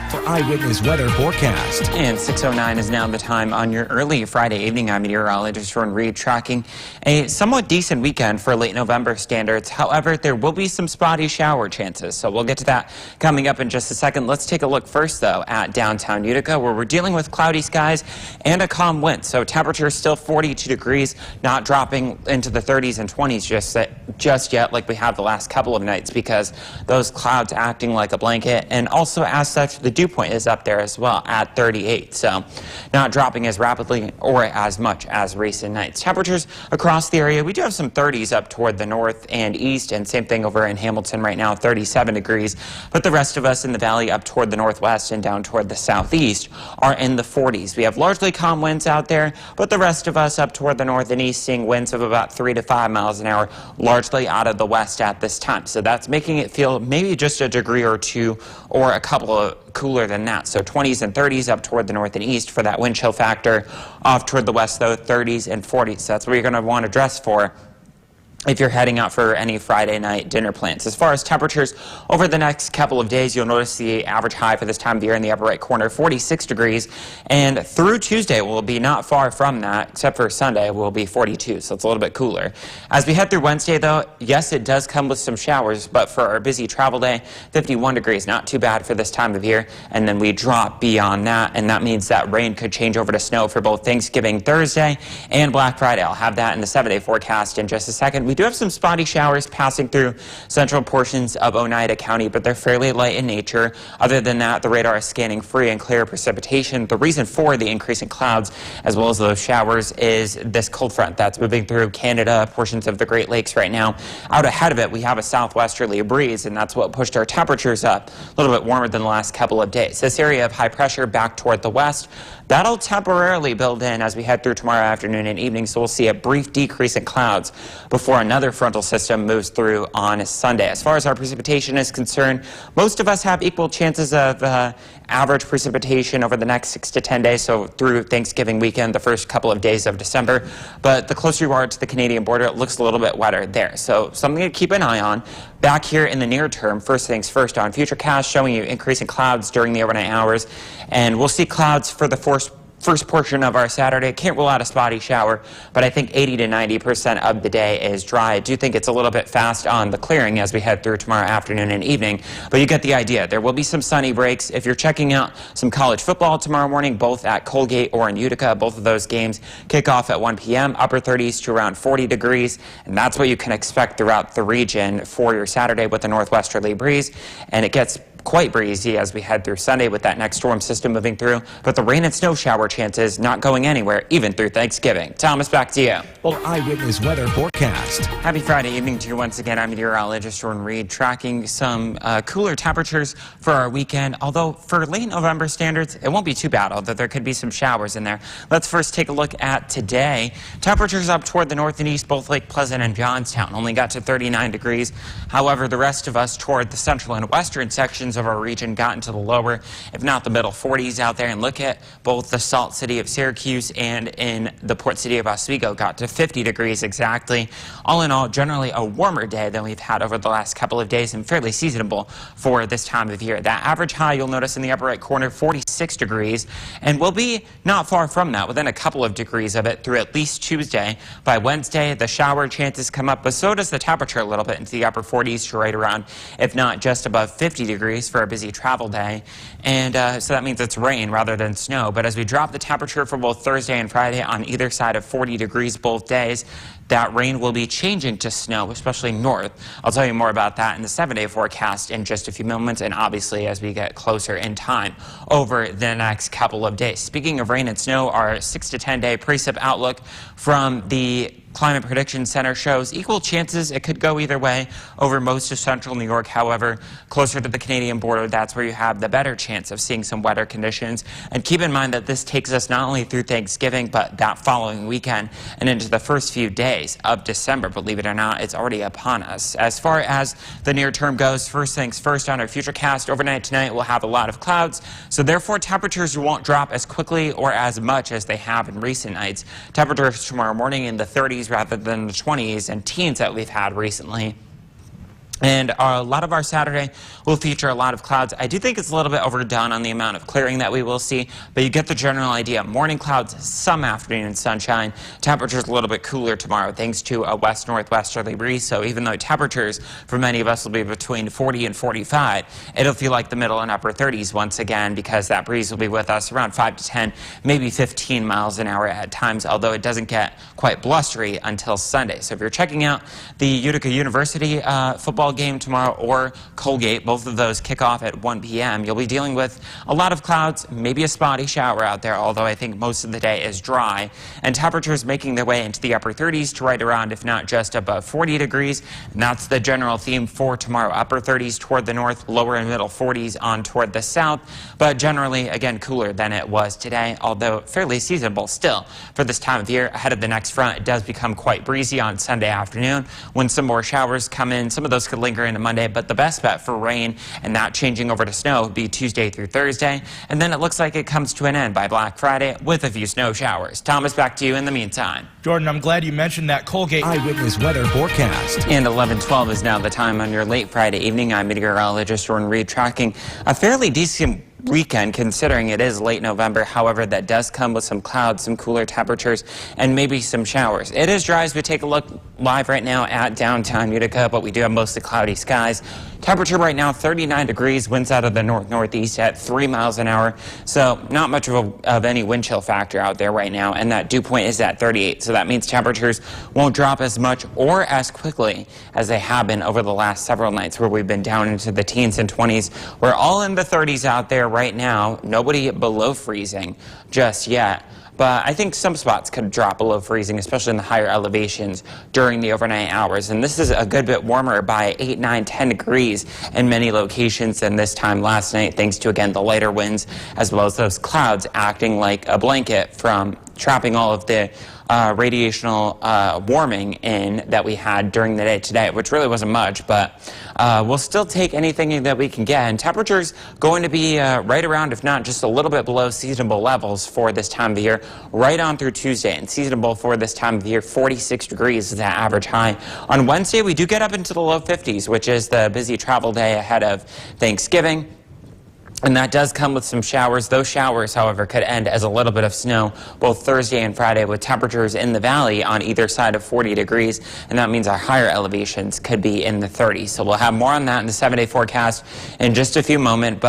for Eyewitness Weather Forecast. And 6:09 is now the time on your early Friday evening. I'm meteorologist Ron Reed, tracking a somewhat decent weekend for late November standards. However, there will be some spotty shower chances, so we'll get to that coming up in just a second. Let's take a look first, though, at downtown Utica, where we're dealing with cloudy skies and a calm wind. So temperature is still 42 degrees, not dropping into the 30s and 20s just yet like we have the last couple of nights, because those clouds acting like a blanket, and also as such the dew point is up there as well at 38, so not dropping as rapidly or as much as recent nights. Temperatures across the area, we do have some 30s up toward the north and east, and same thing over in Hamilton right now, 37 degrees, but the rest of us in the valley up toward the northwest and down toward the southeast are in the 40s. We have largely calm winds out there, but the rest of us up toward the north and east seeing winds of about 3 to 5 miles an hour, largely out of the west at this time. So that's making it feel maybe just a degree or two or a couple of cooler than that. So 20s and 30s up toward the north and east for that wind chill factor. Off toward the west, though, 30s and 40s. So that's what you're going to want to dress for if you're heading out for any Friday night dinner plans. As far as temperatures over the next couple of days, you'll notice the average high for this time of year in the upper right corner, 46 degrees. And through Tuesday, we'll be not far from that, except for Sunday, will be 42, so it's a little bit cooler. As we head through Wednesday, though, yes, it does come with some showers, but for our busy travel day, 51 degrees, not too bad for this time of year. And then we drop beyond that, and that means that rain could change over to snow for both Thanksgiving Thursday and Black Friday. I'll have that in the 7-day forecast in just a second. We do have some spotty showers passing through central portions of Oneida County, but they're fairly light in nature. Other than that, the radar is scanning free and clear precipitation. The reason for the increase in clouds, as well as those showers, is this cold front that's moving through Canada, portions of the Great Lakes right now. Out ahead of it, we have a southwesterly breeze, and that's what pushed our temperatures up a little bit warmer than the last couple of days. This area of high pressure back toward the west, that'll temporarily build in as we head through tomorrow afternoon and evening, so we'll see a brief decrease in clouds before another frontal system moves through on Sunday. As far as our precipitation is concerned, most of us have equal chances of average precipitation over the next 6 to 10 days, so through Thanksgiving weekend, the first couple of days of December. But the closer you are to the Canadian border, it looks a little bit wetter there. So something to keep an eye on. Back here in the near term, first things first on Futurecast, showing you increasing clouds during the overnight hours. And we'll see clouds for the first portion of our Saturday. Can't rule out a spotty shower, but I think 80 to 90% of the day is dry. I do think it's a little bit fast on the clearing as we head through tomorrow afternoon and evening, but you get the idea. There will be some sunny breaks. If you're checking out some college football tomorrow morning, both at Colgate or in Utica, both of those games kick off at 1 p.m., upper 30s to around 40 degrees, and that's what you can expect throughout the region for your Saturday with a northwesterly breeze, and it gets quite breezy as we head through Sunday with that next storm system moving through, but the rain and snow shower chances not going anywhere even through Thanksgiving. Thomas, back to you. Well, Eyewitness Weather Forecast. Happy Friday evening to you once again. I'm meteorologist Ron Reed, tracking some cooler temperatures for our weekend, although for late November standards, it won't be too bad, although there could be some showers in there. Let's first take a look at today. Temperatures up toward the north and east, both Lake Pleasant and Johnstown, only got to 39 degrees. However, the rest of us toward the central and western sections of our region got into the lower, if not the middle 40s out there. And look at both the salt city of Syracuse and in the port city of Oswego got to 50 degrees exactly. All in all, generally a warmer day than we've had over the last couple of days, and fairly seasonable for this time of year. That average high you'll notice in the upper right corner, 46 degrees, and we'll be not far from that, within a couple of degrees of it through at least Tuesday. By Wednesday, the shower chances come up, but so does the temperature a little bit into the upper 40s to right around, if not just above 50 degrees for a busy travel day. And so that means it's rain rather than snow. But as we drop the temperature for both Thursday and Friday on either side of 40 degrees both days, that rain will be changing to snow, especially north. I'll tell you more about that in the 7-day forecast in just a few moments, and obviously as we get closer in time over the next couple of days. Speaking of rain and snow, our 6 to 10 day precip outlook from the Climate Prediction Center shows equal chances. It could go either way over most of central New York. However, closer to the Canadian border, that's where you have the better chance of seeing some wetter conditions. And keep in mind that this takes us not only through Thanksgiving, but that following weekend and into the first few days of December. Believe it or not, it's already upon us. As far as the near term goes, first things first on our Futurecast, overnight tonight we'll have a lot of clouds, so therefore temperatures won't drop as quickly or as much as they have in recent nights. Temperatures tomorrow morning in the 30s rather than the 20s and teens that we've had recently. And a lot of our Saturday will feature a lot of clouds. I do think it's a little bit overdone on the amount of clearing that we will see, but you get the general idea. Morning clouds, some afternoon sunshine. Temperatures a little bit cooler tomorrow thanks to a west-northwesterly breeze. So even though temperatures for many of us will be between 40 and 45, it'll feel like the middle and upper 30s once again because that breeze will be with us around 5 to 10, maybe 15 miles an hour at times, although it doesn't get quite blustery until Sunday. So if you're checking out the Utica University football game tomorrow or Colgate, both of those kick off at 1 p.m. You'll be dealing with a lot of clouds, maybe a spotty shower out there, although I think most of the day is dry, and temperatures making their way into the upper 30s to right around, if not just above 40 degrees. And that's the general theme for tomorrow. Upper 30s toward the north, lower and middle 40s on toward the south, but generally, again, cooler than it was today, although fairly seasonable still for this time of year. Ahead of the next front, it does become quite breezy on Sunday afternoon when some more showers come in. Some of those could linger into Monday, but the best bet for rain and that changing over to snow would be Tuesday through Thursday, and then it looks like it comes to an end by Black Friday with a few snow showers. Thomas, back to you in the meantime. Jordan, I'm glad you mentioned that Colgate Eyewitness Weather Forecast. And 11:12 is now the time on your late Friday evening. I'm meteorologist Jordan Reed, tracking a fairly decent weekend considering it is late November. However, that does come with some clouds, some cooler temperatures, and maybe some showers. It is dry as we take a look live right now at downtown Utica, but we do have mostly cloudy skies. Temperature right now 39 degrees, winds out of the north-northeast at 3 miles an hour, so not much of any wind chill factor out there right now, and that dew point is at 38, so that means temperatures won't drop as much or as quickly as they have been over the last several nights where we've been down into the teens and 20s. We're all in the 30s out there right now, nobody below freezing just yet. But I think some spots could drop below freezing, especially in the higher elevations during the overnight hours. And this is a good bit warmer by 8, 9, 10 degrees in many locations than this time last night, thanks to, again, the lighter winds, as well as those clouds acting like a blanket from trapping all of the radiational warming in that we had during the day today, which really wasn't much, but we'll still take anything that we can get. And temperatures going to be right around, if not just a little bit below seasonable levels for this time of the year, right on through Tuesday. And seasonable for this time of the year, 46 degrees is that average high. On Wednesday, we do get up into the low 50s, which is the busy travel day ahead of Thanksgiving. And that does come with some showers. Those showers, however, could end as a little bit of snow both Thursday and Friday, with temperatures in the valley on either side of 40 degrees. And that means our higher elevations could be in the 30s. So we'll have more on that in the 7-day forecast in just a few moments.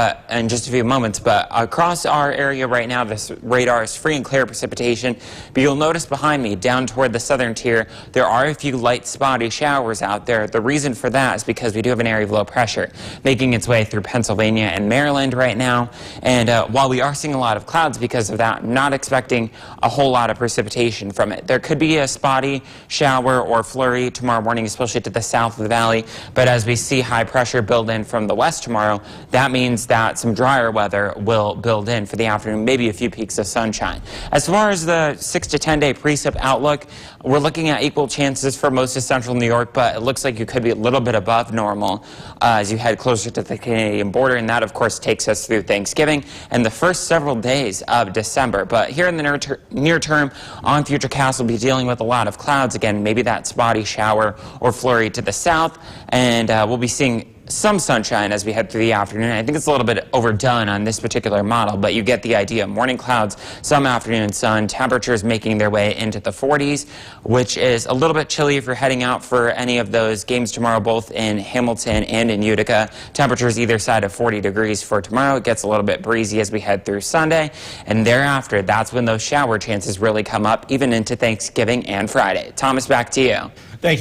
But across our area right now, this radar is free and clear precipitation. But you'll notice behind me, down toward the southern tier, there are a few light spotty showers out there. The reason for that is because we do have an area of low pressure making its way through Pennsylvania and Maryland right now, and while we are seeing a lot of clouds because of that, I'm not expecting a whole lot of precipitation from it. There could be a spotty shower or flurry tomorrow morning, especially to the south of the valley, but as we see high pressure build in from the west tomorrow, that means that some drier weather will build in for the afternoon, maybe a few peaks of sunshine. As far as the 6 to 10 day precip outlook, we're looking at equal chances for most of central New York, but it looks like you could be a little bit above normal as you head closer to the Canadian border, and that of course takes us through Thanksgiving and the first several days of December. But here in the near term on Futurecast, we'll be dealing with a lot of clouds. Again, maybe that spotty shower or flurry to the south, and we'll be seeing some sunshine as we head through the afternoon. I think it's a little bit overdone on this particular model, but you get the idea. Morning clouds, some afternoon sun, temperatures making their way into the 40s, which is a little bit chilly if you're heading out for any of those games tomorrow, both in Hamilton and in Utica. Temperatures either side of 40 degrees for tomorrow. It gets a little bit breezy as we head through Sunday, and thereafter, that's when those shower chances really come up, even into Thanksgiving and Friday. Thomas, back to you. Thank you.